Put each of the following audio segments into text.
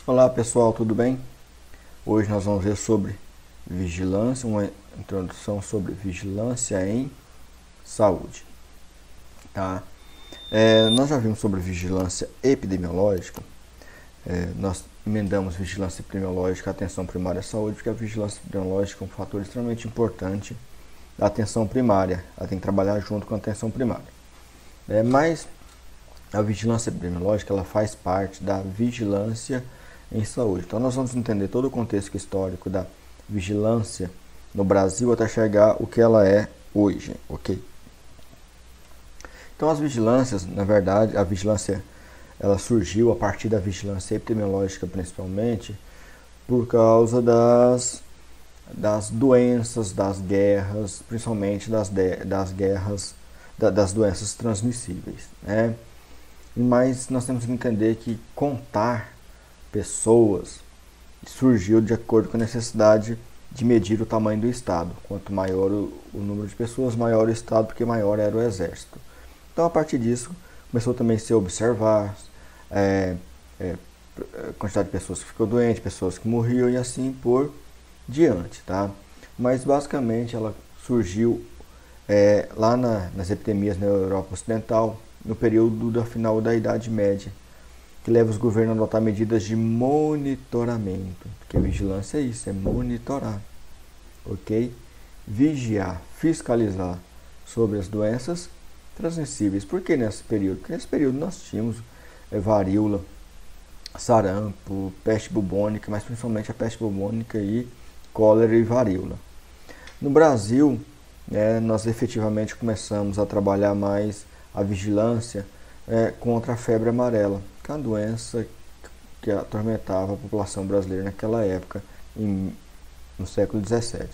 Olá pessoal, tudo bem? Hoje nós vamos ver sobre vigilância, uma introdução sobre vigilância em saúde. Tá? Nós já vimos sobre vigilância epidemiológica. Nós emendamos vigilância epidemiológica à atenção primária à saúde, porque a vigilância epidemiológica é um fator extremamente importante da atenção primária. Ela tem que trabalhar junto com a atenção primária. Mas a vigilância epidemiológica ela faz parte da vigilância em saúde. Então nós vamos entender todo o contexto histórico da vigilância no Brasil até chegar o que ela é hoje, ok? Então as vigilâncias, na verdade, a vigilância ela surgiu a partir da vigilância epidemiológica principalmente por causa das doenças, das guerras, principalmente das guerras, das doenças transmissíveis, né? Mas nós temos que entender que contar pessoas surgiu de acordo com a necessidade de medir o tamanho do Estado. Quanto maior o número de pessoas, maior o Estado, porque maior era o Exército. Então, a partir disso, começou também a se observar a quantidade de pessoas que ficou doentes, pessoas que morriam e assim por diante, tá? Mas, basicamente, ela surgiu lá nas epidemias na Europa Ocidental, no período do final da Idade Média, que leva os governos a adotar medidas de monitoramento, porque vigilância é isso, é monitorar, ok? Vigiar, fiscalizar sobre as doenças transmissíveis. Por que nesse período? Porque nesse período nós tínhamos varíola, sarampo, peste bubônica, mas principalmente a peste bubônica e cólera e varíola. No Brasil, nós efetivamente começamos a trabalhar mais a vigilância contra a febre amarela, que é uma doença que atormentava a população brasileira naquela época, no século XVII.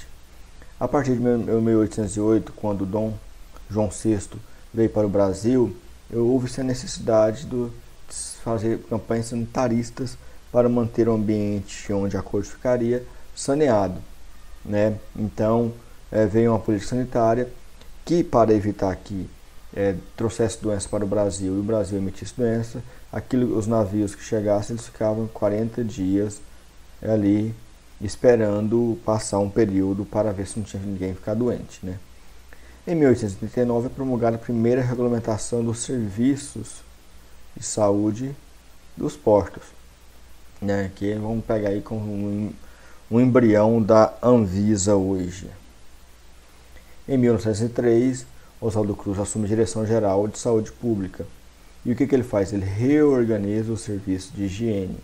A partir de 1808, quando Dom João VI veio para o Brasil, houve-se a necessidade de fazer campanhas sanitaristas para manter o ambiente onde a corte ficaria saneado, né? Então, veio uma política sanitária que, para evitar que trouxesse doença para o Brasil e o Brasil emitisse doença, os navios que chegassem, eles ficavam 40 dias ali esperando passar um período para ver se não tinha ninguém ficar doente, né? Em 1839 é promulgada a primeira regulamentação dos serviços de saúde dos portos, né? Que vamos pegar aí com um embrião da Anvisa hoje. Em 1903 Oswaldo Cruz assume a Direção-Geral de Saúde Pública. E o que ele faz? Ele reorganiza o serviço de higiene.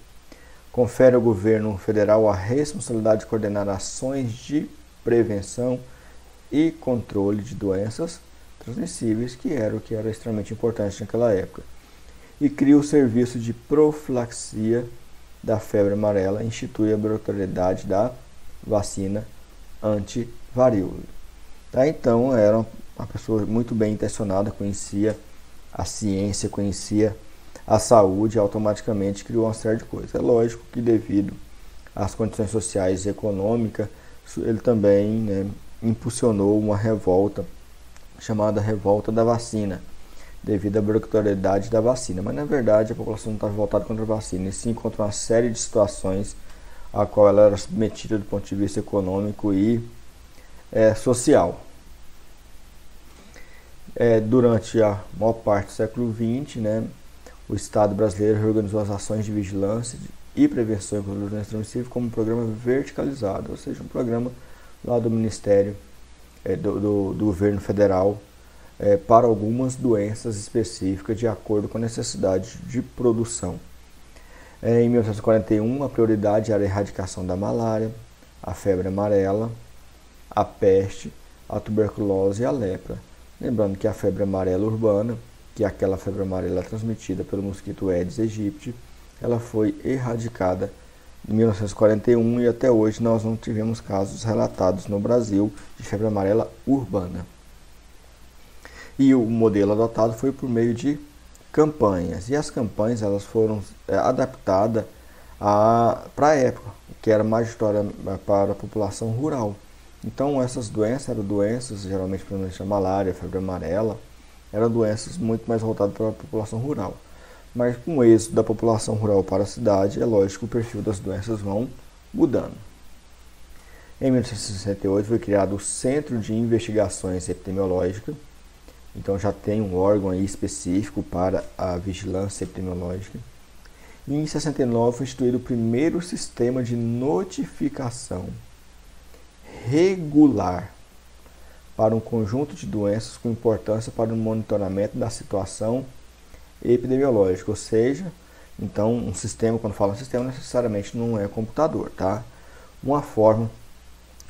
Confere ao governo federal a responsabilidade de coordenar ações de prevenção e controle de doenças transmissíveis, que era o que era extremamente importante naquela época. E cria o serviço de profilaxia da febre amarela, institui a obrigatoriedade da vacina anti-varíola. Tá? Então, era uma pessoa muito bem intencionada, conhecia a ciência, conhecia a saúde e automaticamente criou uma série de coisas. É lógico que devido às condições sociais e econômicas, ele também impulsionou uma revolta chamada Revolta da Vacina, devido à obrigatoriedade da vacina. Mas na verdade a população não estava voltada contra a vacina, e sim contra uma série de situações a qual ela era submetida do ponto de vista econômico e social. Durante a maior parte do século XX, o Estado brasileiro reorganizou as ações de vigilância e prevenção contra a doença transmissível como um programa verticalizado, ou seja, um programa lá do Ministério do Governo Federal para algumas doenças específicas de acordo com a necessidade de produção. Em 1941, a prioridade era a erradicação da malária, a febre amarela, a peste, a tuberculose e a lepra. Lembrando que a febre amarela urbana, que é aquela febre amarela transmitida pelo mosquito Aedes aegypti, ela foi erradicada em 1941 e até hoje nós não tivemos casos relatados no Brasil de febre amarela urbana. E o modelo adotado foi por meio de campanhas. E as campanhas elas foram adaptadas para a época, que era majoritária para a população rural. Então essas doenças eram doenças, geralmente principalmente a malária, a febre amarela, eram doenças muito mais voltadas para a população rural. mas com o êxodo da população rural para a cidade, é lógico que o perfil das doenças vão mudando. Em 1968 foi criado o Centro de Investigações Epidemiológicas, então já tem um órgão aí específico para a vigilância epidemiológica. E em 69 foi instituído o primeiro sistema de notificação regular para um conjunto de doenças com importância para o monitoramento da situação epidemiológica, ou seja, então um sistema, quando fala sistema, necessariamente não é computador, tá? Uma forma,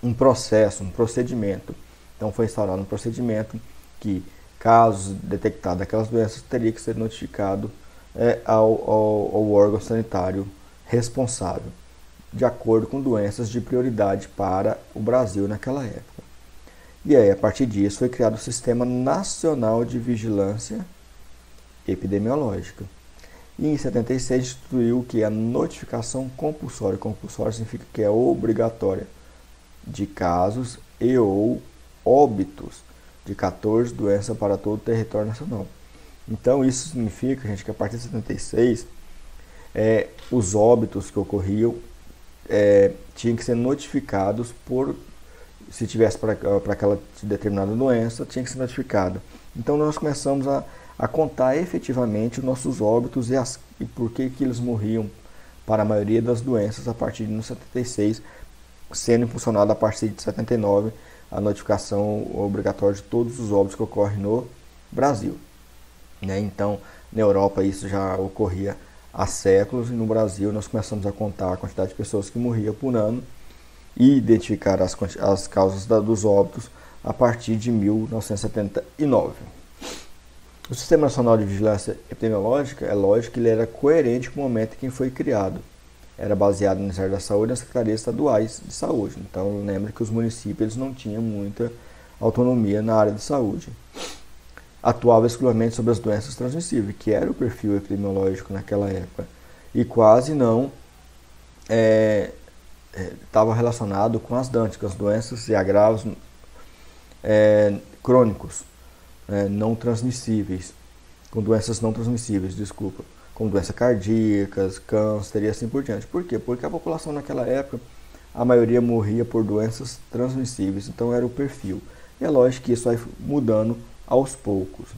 um processo, um procedimento. Então foi instaurado um procedimento que, caso detectadas aquelas doenças, teria que ser notificado ao órgão sanitário responsável, de acordo com doenças de prioridade para o Brasil naquela época. E aí, a partir disso, foi criado o Sistema Nacional de Vigilância Epidemiológica. E em 76 instituiu que a notificação compulsória, compulsória significa que é obrigatória, de casos e ou óbitos de 14 doenças para todo o território nacional. Então isso significa, gente, que a partir de 76 os óbitos que ocorriam tinham que ser notificados se tivesse para aquela determinada doença, tinha que ser notificado. Então nós começamos a contar efetivamente os nossos óbitos e por que eles morriam para a maioria das doenças a partir de 1976, sendo impulsionado a partir de 79 a notificação obrigatória de todos os óbitos que ocorrem no Brasil. Então, na Europa isso já ocorria há séculos, e no Brasil nós começamos a contar a quantidade de pessoas que morriam por ano e identificar as causas dos óbitos a partir de 1979. O Sistema Nacional de Vigilância Epidemiológica, é lógico que ele era coerente com o momento em que foi criado. Era baseado no Ministério da Saúde e nas secretarias estaduais de saúde. Então, lembra que os municípios não tinham muita autonomia na área de saúde. Atuava exclusivamente sobre as doenças transmissíveis, que era o perfil epidemiológico naquela época, e quase não estava relacionado com as DANTs, com as doenças e agravos crônicos, não transmissíveis, com doenças não transmissíveis, como doenças cardíacas, câncer e assim por diante. Por quê? Porque a população naquela época, a maioria morria por doenças transmissíveis, então era o perfil. E é lógico que isso vai mudando aos poucos,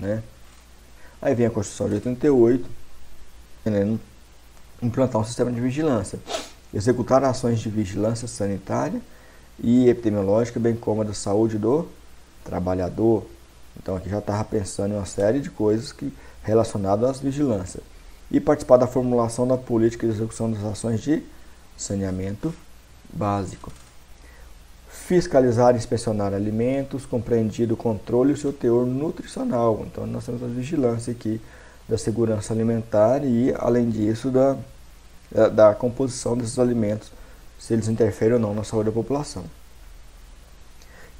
Aí vem a Constituição de 88, querendo implantar um sistema de vigilância, executar ações de vigilância sanitária e epidemiológica, bem como a da saúde do trabalhador. Então aqui já estava pensando em uma série de coisas relacionadas às vigilâncias. E participar da formulação da política de execução das ações de saneamento básico. Fiscalizar e inspecionar alimentos, compreendido o controle e o seu teor nutricional. Então nós temos a vigilância aqui da segurança alimentar e, além disso, da composição desses alimentos, se eles interferem ou não na saúde da população.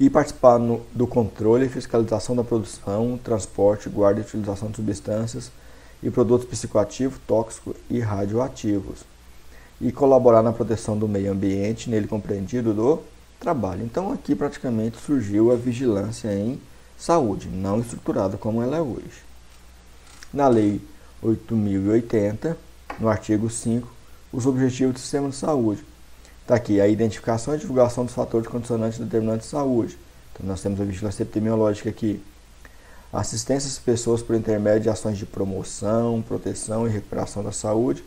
E participar do controle e fiscalização da produção, transporte, guarda e utilização de substâncias e produtos psicoativos, tóxicos e radioativos. E colaborar na proteção do meio ambiente, nele compreendido do trabalho. Então aqui praticamente surgiu a vigilância em saúde, não estruturada como ela é hoje. Na Lei 8.080, no artigo 5, os objetivos do sistema de saúde. Está aqui a identificação e divulgação dos fatores condicionantes e determinantes de saúde. Então nós temos a vigilância epidemiológica aqui. Assistência às pessoas por intermédio de ações de promoção, proteção e recuperação da saúde,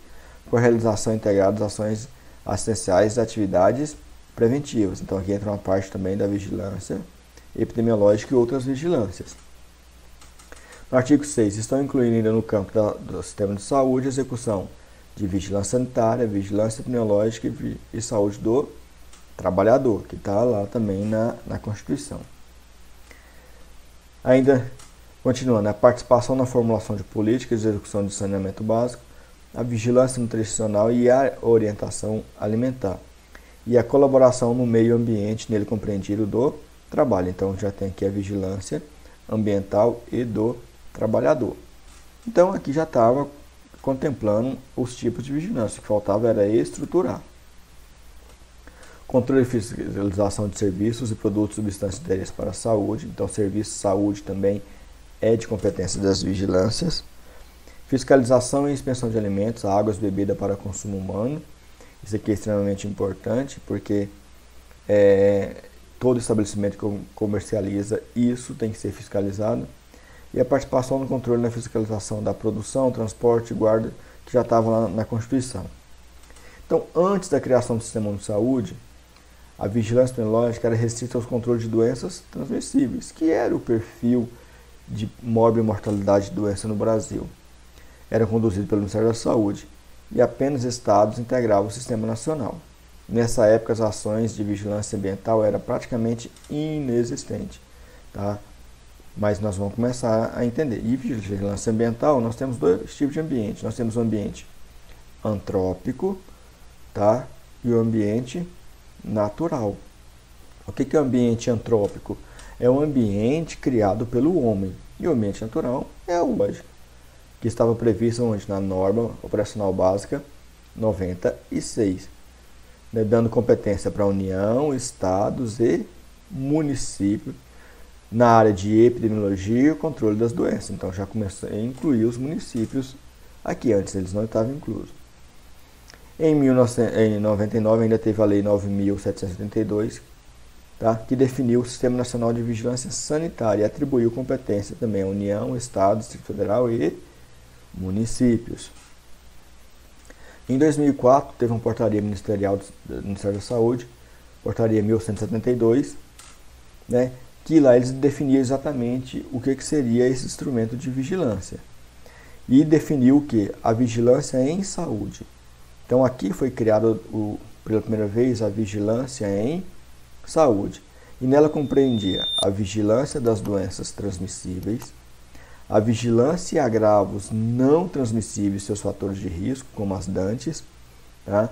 com a realização integrada das ações assistenciais e atividades preventivas. Então aqui entra uma parte também da vigilância epidemiológica e outras vigilâncias. No artigo 6, estão incluindo ainda no campo do sistema de saúde a execução de vigilância sanitária, vigilância epidemiológica e saúde do trabalhador, que está lá também na Constituição. Ainda continuando, a participação na formulação de políticas de execução de saneamento básico, a vigilância nutricional e a orientação alimentar. E a colaboração no meio ambiente, nele compreendido do trabalho. Então já tem aqui a vigilância ambiental e do trabalhador. Então aqui já estava contemplando os tipos de vigilância. O que faltava era estruturar. Controle e fiscalização de serviços e produtos e substâncias de interesse para a saúde. Então serviço de saúde também é de competência das vigilâncias. Fiscalização e inspeção de alimentos, águas, bebida para consumo humano. Isso aqui é extremamente importante porque todo estabelecimento que comercializa isso tem que ser fiscalizado. E a participação no controle e na fiscalização da produção, transporte e guarda, que já estava lá na Constituição. Então, antes da criação do Sistema de Saúde, a vigilância epidemiológica era restrita aos controles de doenças transmissíveis, que era o perfil de mórbida mortalidade de doença no Brasil. Era conduzido pelo Ministério da Saúde e apenas estados integravam o Sistema Nacional. Nessa época, as ações de vigilância ambiental eram praticamente inexistentes, tá? Mas nós vamos começar a entender. E vigilância ambiental, nós temos dois tipos de ambiente. Nós temos o ambiente antrópico, tá? E o ambiente natural. O que é o ambiente antrópico? É um ambiente criado pelo homem. E o ambiente natural é o lógico, que estava previsto onde? Na norma operacional básica 96, né? Dando competência para a União, estados e municípios na área de epidemiologia e controle das doenças. Então já comecei a incluir os municípios aqui, antes eles não estavam inclusos. Em 1999 ainda teve a Lei 9.772, tá? Que definiu o Sistema Nacional de Vigilância Sanitária e atribuiu competência também à União, Estado, Distrito Federal e municípios. Em 2004 teve uma portaria ministerial do Ministério da Saúde, portaria 1172, né? Que lá eles definiam exatamente o que seria esse instrumento de vigilância. E definiu o que? A vigilância em saúde. Então aqui foi criada pela primeira vez a vigilância em saúde. E nela compreendia a vigilância das doenças transmissíveis, a vigilância e agravos não transmissíveis e seus fatores de risco, como as DANTES, tá?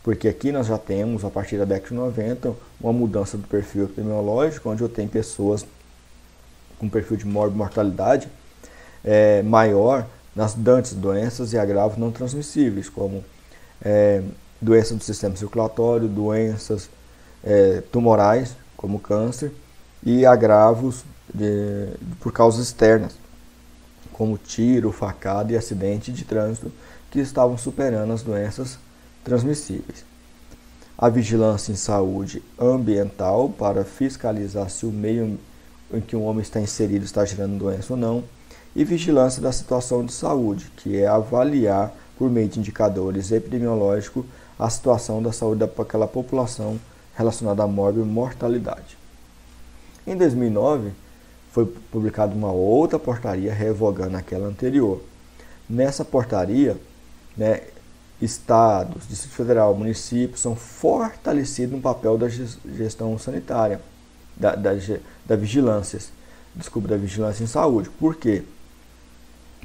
Porque aqui nós já temos, a partir da década de 90, uma mudança do perfil epidemiológico, onde eu tenho pessoas com perfil de mortalidade maior nas DANTES, doenças e agravos não transmissíveis, como doenças do sistema circulatório, doenças tumorais, como câncer, e agravos por causas externas, como tiro, facada e acidente de trânsito, que estavam superando as doenças transmissíveis. A vigilância em saúde ambiental para fiscalizar se o meio em que um homem está inserido está gerando doença ou não. E vigilância da situação de saúde, que é avaliar por meio de indicadores epidemiológicos a situação da saúde daquela população relacionada à mórbida mortalidade. Em 2009, foi publicada uma outra portaria revogando aquela anterior. Nessa portaria, né, estados, Distrito Federal, municípios são fortalecidos no papel da gestão sanitária, da vigilância em saúde. Por quê?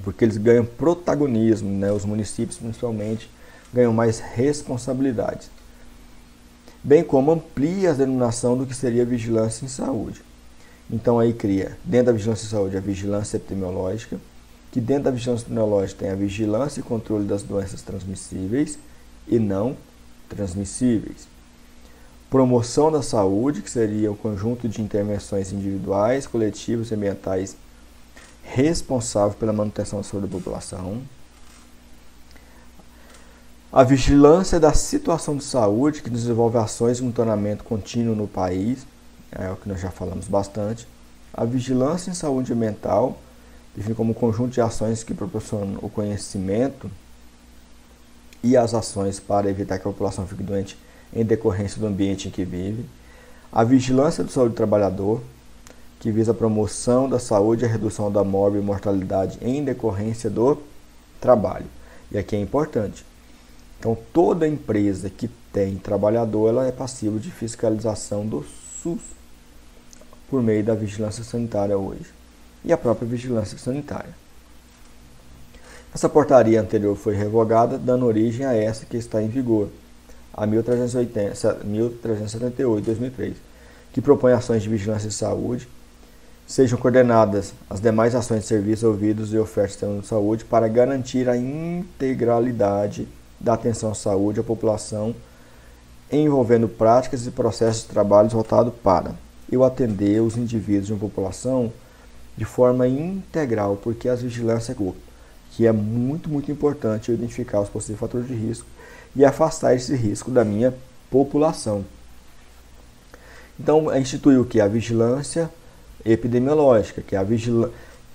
Porque eles ganham protagonismo, né? Os municípios principalmente ganham mais responsabilidades, bem como amplia a denominação do que seria vigilância em saúde. Então aí cria, dentro da vigilância em saúde, a vigilância epidemiológica, que dentro da vigilância epidemiológica tem a vigilância e controle das doenças transmissíveis e não transmissíveis. Promoção da saúde, que seria o conjunto de intervenções individuais, coletivas e ambientais responsável pela manutenção da saúde da população. A vigilância da situação de saúde, que desenvolve ações de monitoramento contínuo no país, é o que nós já falamos bastante. A vigilância em saúde ambiental, define como um conjunto de ações que proporcionam o conhecimento e as ações para evitar que a população fique doente em decorrência do ambiente em que vive. A vigilância da saúde do trabalhador, que visa a promoção da saúde e a redução da mórbida e mortalidade em decorrência do trabalho. E aqui é importante. Então, toda empresa que tem trabalhador, ela é passível de fiscalização do SUS por meio da vigilância sanitária hoje e a própria vigilância sanitária. Essa portaria anterior foi revogada, dando origem a essa que está em vigor, a 1378, 2003, que propõe ações de vigilância de saúde, sejam coordenadas as demais ações de serviços ouvidos e ofertas de sistema de saúde para garantir a integralidade da atenção à saúde à população, envolvendo práticas e processos de trabalho voltados para eu atender os indivíduos de uma população de forma integral, porque as vigilâncias que é muito importante eu identificar os possíveis fatores de risco e afastar esse risco da minha população. Então, instituiu o que? A vigilância epidemiológica, que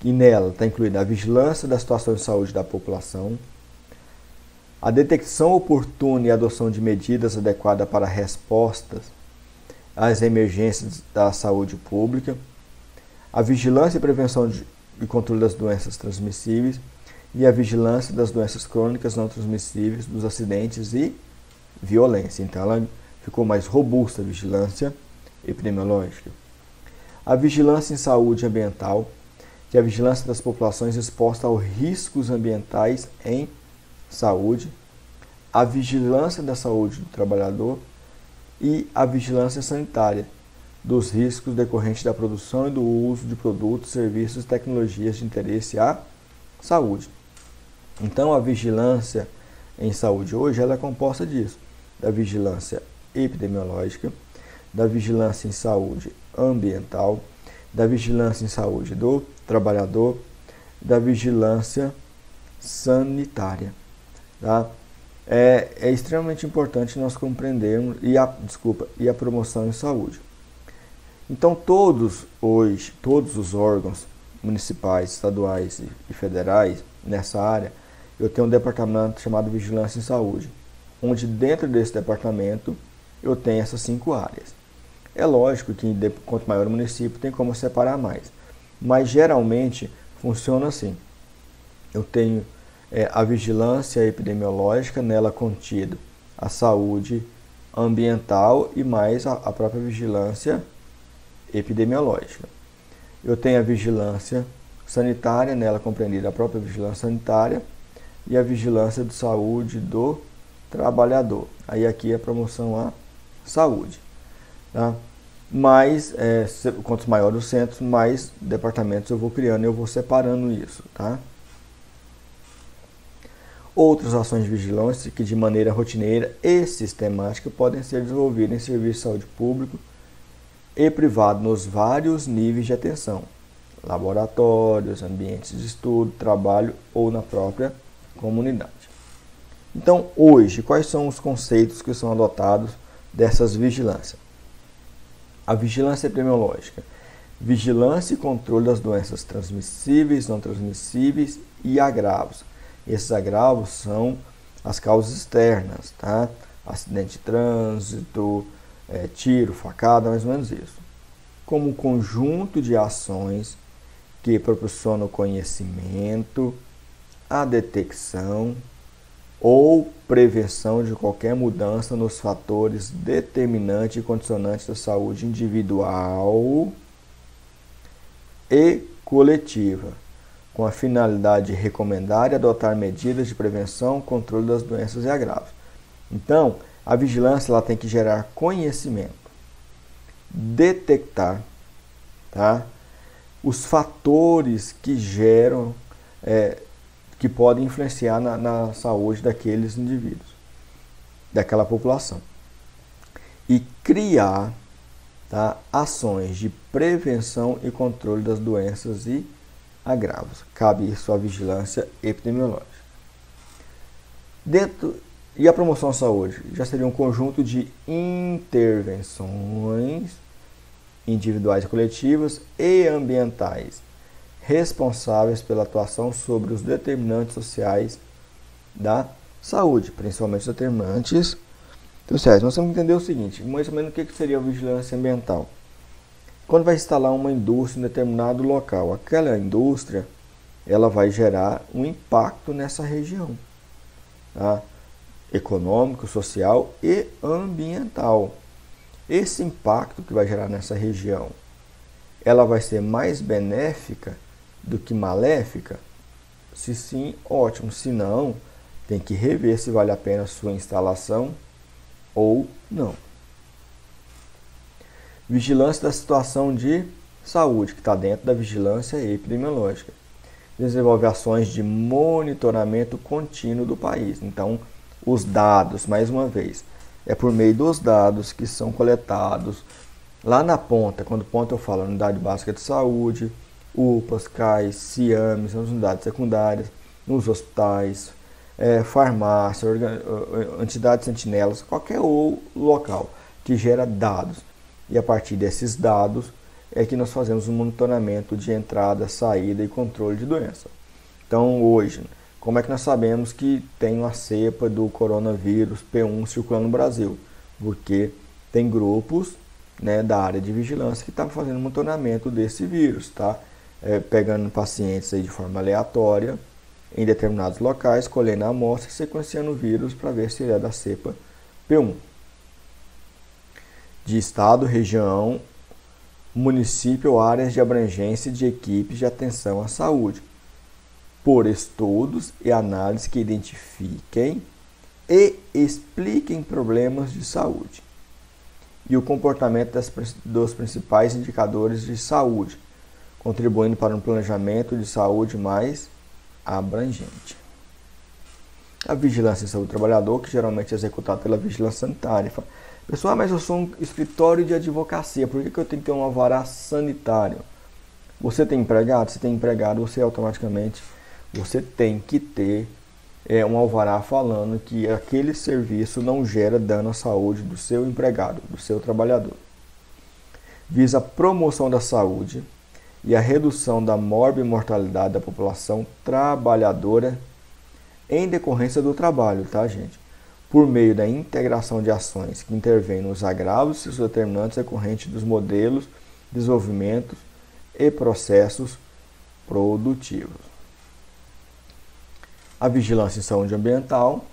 nela está incluída a vigilância da situação de saúde da população, a detecção oportuna e adoção de medidas adequadas para respostas às emergências da saúde pública, a vigilância e prevenção e controle das doenças transmissíveis e a vigilância das doenças crônicas não transmissíveis, dos acidentes e violência. Então, ela ficou mais robusta, a vigilância epidemiológica. A vigilância em saúde ambiental, que é a vigilância das populações expostas aos riscos ambientais em saúde, a vigilância da saúde do trabalhador e a vigilância sanitária dos riscos decorrentes da produção e do uso de produtos, serviços e tecnologias de interesse à saúde. Então, a vigilância em saúde hoje ela é composta disso, da vigilância epidemiológica, da vigilância em saúde ambiental, da vigilância em saúde do trabalhador, da vigilância sanitária. Tá? É extremamente importante nós compreendermos e a promoção em saúde. Então, todos os órgãos municipais, estaduais e federais nessa área, eu tenho um departamento chamado Vigilância em Saúde, onde dentro desse departamento eu tenho essas 5 áreas. É lógico que quanto maior o município tem como separar mais, mas geralmente funciona assim. Eu tenho a vigilância epidemiológica, nela contido a saúde ambiental e mais a própria vigilância epidemiológica. Eu tenho a vigilância sanitária, nela compreendida a própria vigilância sanitária e a vigilância de saúde do trabalhador. Aí aqui é a promoção à saúde. Tá? Mas, quanto maior os centros, mais departamentos eu vou criando e eu vou separando isso. Tá? Outras ações de vigilância que de maneira rotineira e sistemática podem ser desenvolvidas em serviço de saúde público e privado nos vários níveis de atenção, laboratórios, ambientes de estudo, trabalho ou na própria comunidade. Então, hoje, quais são os conceitos que são adotados dessas vigilâncias? A vigilância epidemiológica, vigilância e controle das doenças transmissíveis, não transmissíveis e agravos. Esses agravos são as causas externas, tá? Acidente de trânsito, tiro, facada, mais ou menos isso. Como um conjunto de ações que proporcionam o conhecimento, a detecção ou prevenção de qualquer mudança nos fatores determinantes e condicionantes da saúde individual e coletiva, com a finalidade de recomendar e adotar medidas de prevenção, controle das doenças e agravos. Então, a vigilância ela tem que gerar conhecimento, detectar, tá? Os fatores que geram, que podem influenciar na saúde daqueles indivíduos, daquela população. E criar, tá, ações de prevenção e controle das doenças e agravos. Cabe isso à vigilância epidemiológica. E a promoção à saúde? Já seria um conjunto de intervenções individuais e coletivas e ambientais responsáveis pela atuação sobre os determinantes sociais da saúde, principalmente os determinantes sociais. Nós temos que entender o seguinte, mais ou menos o que seria a vigilância ambiental. Quando vai instalar uma indústria em determinado local, aquela indústria ela vai gerar um impacto nessa região, tá? Econômico, social e ambiental. Esse impacto que vai gerar nessa região, ela vai ser mais benéfica do que maléfica? Se sim, ótimo. Se não, tem que rever se vale a pena a sua instalação ou não. Vigilância da situação de saúde, que está dentro da vigilância epidemiológica. Desenvolve ações de monitoramento contínuo do país. Então, os dados, mais uma vez, é por meio dos dados que são coletados lá na ponta. Quando ponta eu falo Unidade Básica de Saúde, UPAs, CAIS, CIAMES, as unidades secundárias, nos hospitais, farmácia, entidades sentinelas, qualquer local que gera dados. E a partir desses dados é que nós fazemos um monitoramento de entrada, saída e controle de doença. Então hoje, como é que nós sabemos que tem uma cepa do coronavírus P1 circulando no Brasil? Porque tem grupos, né, da área de vigilância que estão fazendo monitoramento desse vírus, tá? Pegando pacientes aí de forma aleatória em determinados locais, colhendo a amostra e sequenciando o vírus para ver se ele é da cepa P1. De estado, região, município ou áreas de abrangência de equipes de atenção à saúde, por estudos e análises que identifiquem e expliquem problemas de saúde e o comportamento dos principais indicadores de saúde, contribuindo para um planejamento de saúde mais abrangente. A vigilância em saúde do trabalhador, que geralmente é executada pela vigilância sanitária. Pessoal, mas eu sou um escritório de advocacia, por que eu tenho que ter um alvará sanitário? Você tem empregado? Se tem empregado, você automaticamente tem que ter um alvará falando que aquele serviço não gera dano à saúde do seu empregado, do seu trabalhador. Visa a promoção da saúde e a redução da morbimortalidade da população trabalhadora em decorrência do trabalho, tá, gente? Por meio da integração de ações que intervêm nos agravos e seus determinantes decorrentes dos modelos, desenvolvimentos e processos produtivos. A vigilância em saúde ambiental,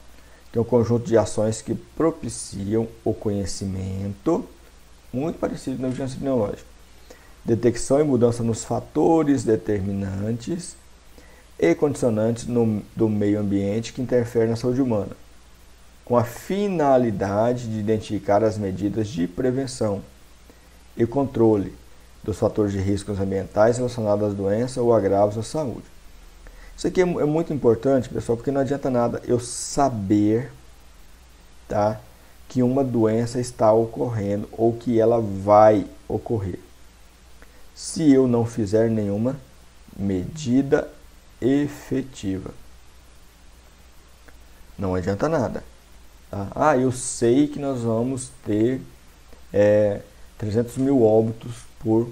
que é um conjunto de ações que propiciam o conhecimento, muito parecido na vigilância epidemiológica, detecção e mudança nos fatores determinantes e condicionantes do meio ambiente que interferem na saúde humana, com a finalidade de identificar as medidas de prevenção e controle dos fatores de riscos ambientais relacionados às doenças ou agravos à saúde. Isso aqui é muito importante, pessoal, porque não adianta nada eu saber, tá, que uma doença está ocorrendo ou que ela vai ocorrer, se eu não fizer nenhuma medida efetiva. Não adianta nada. Tá? Eu sei que nós vamos ter 300 mil óbitos por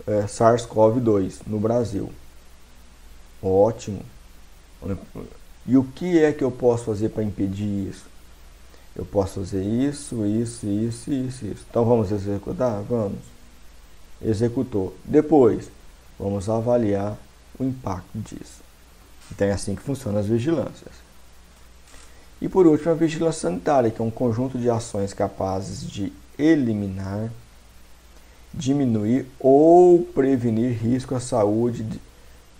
SARS-CoV-2 no Brasil. Ótimo. E o que é que eu posso fazer para impedir isso? Eu posso fazer isso. Então vamos executar? Vamos. Executou. Depois, vamos avaliar o impacto disso. Então é assim que funcionam as vigilâncias. E por último, a vigilância sanitária, que é um conjunto de ações capazes de eliminar, diminuir ou prevenir risco à saúde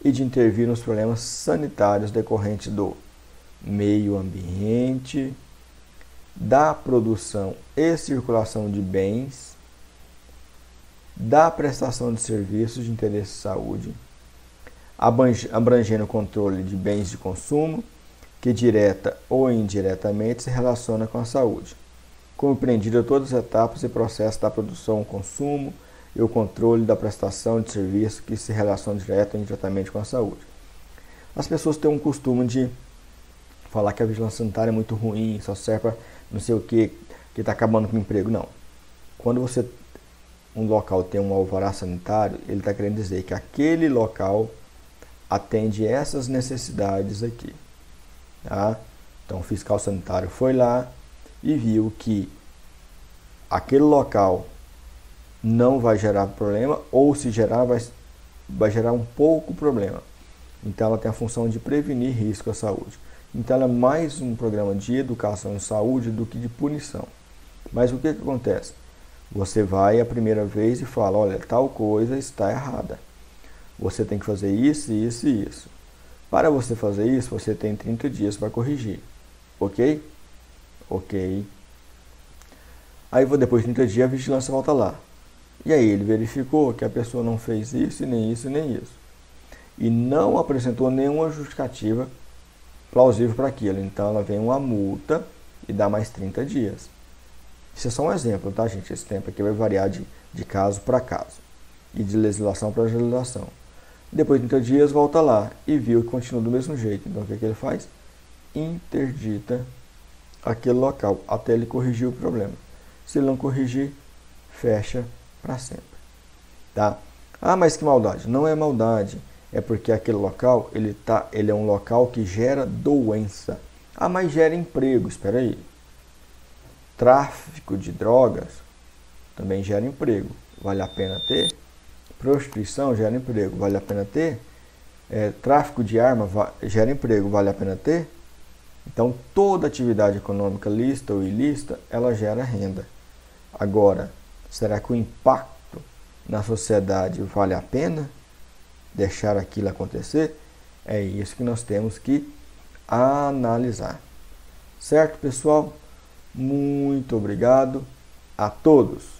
e de intervir nos problemas sanitários decorrentes do meio ambiente, da produção e circulação de bens, da prestação de serviços de interesse de saúde, abrangendo o controle de bens de consumo, que direta ou indiretamente se relaciona com a saúde, compreendida todas as etapas e processos da produção, consumo e o controle da prestação de serviços que se relacionam direto ou indiretamente com a saúde. As pessoas têm um costume de falar que a vigilância sanitária é muito ruim, só serve para não sei o que está acabando com o emprego. Não. Quando um local tem um alvará sanitário, ele está querendo dizer que aquele local atende essas necessidades aqui. Tá? Então o fiscal sanitário foi lá e viu que aquele local não vai gerar problema, ou se gerar, vai gerar um pouco problema. Então ela tem a função de prevenir risco à saúde. Então ela é mais um programa de educação em saúde do que de punição. Mas o que acontece? Você vai a primeira vez e fala, olha, tal coisa está errada. Você tem que fazer isso, isso e isso. Para você fazer isso, você tem 30 dias para corrigir. Ok? Ok. Aí depois de 30 dias a vigilância volta lá. E aí ele verificou que a pessoa não fez isso, nem isso, nem isso. E não apresentou nenhuma justificativa plausível para aquilo. Então ela vem uma multa e dá mais 30 dias. Isso é só um exemplo, tá, gente? Esse tempo aqui vai variar de caso para caso. E de legislação para legislação. Depois de 30 dias volta lá e viu que continua do mesmo jeito. Então o que ele faz? Interdita aquele local até ele corrigir o problema. Se ele não corrigir, fecha para sempre. Tá? Ah, mas que maldade. Não é maldade. É porque aquele local ele é um local que gera doença. Ah, mas gera emprego. Espera aí. Tráfico de drogas também gera emprego. Vale a pena ter? Prostituição gera emprego. Vale a pena ter? Tráfico de arma gera emprego. Vale a pena ter? Então, toda atividade econômica lícita ou ilícita, ela gera renda. Agora, será que o impacto na sociedade vale a pena deixar aquilo acontecer? É isso que nós temos que analisar. Certo, pessoal? Muito obrigado a todos.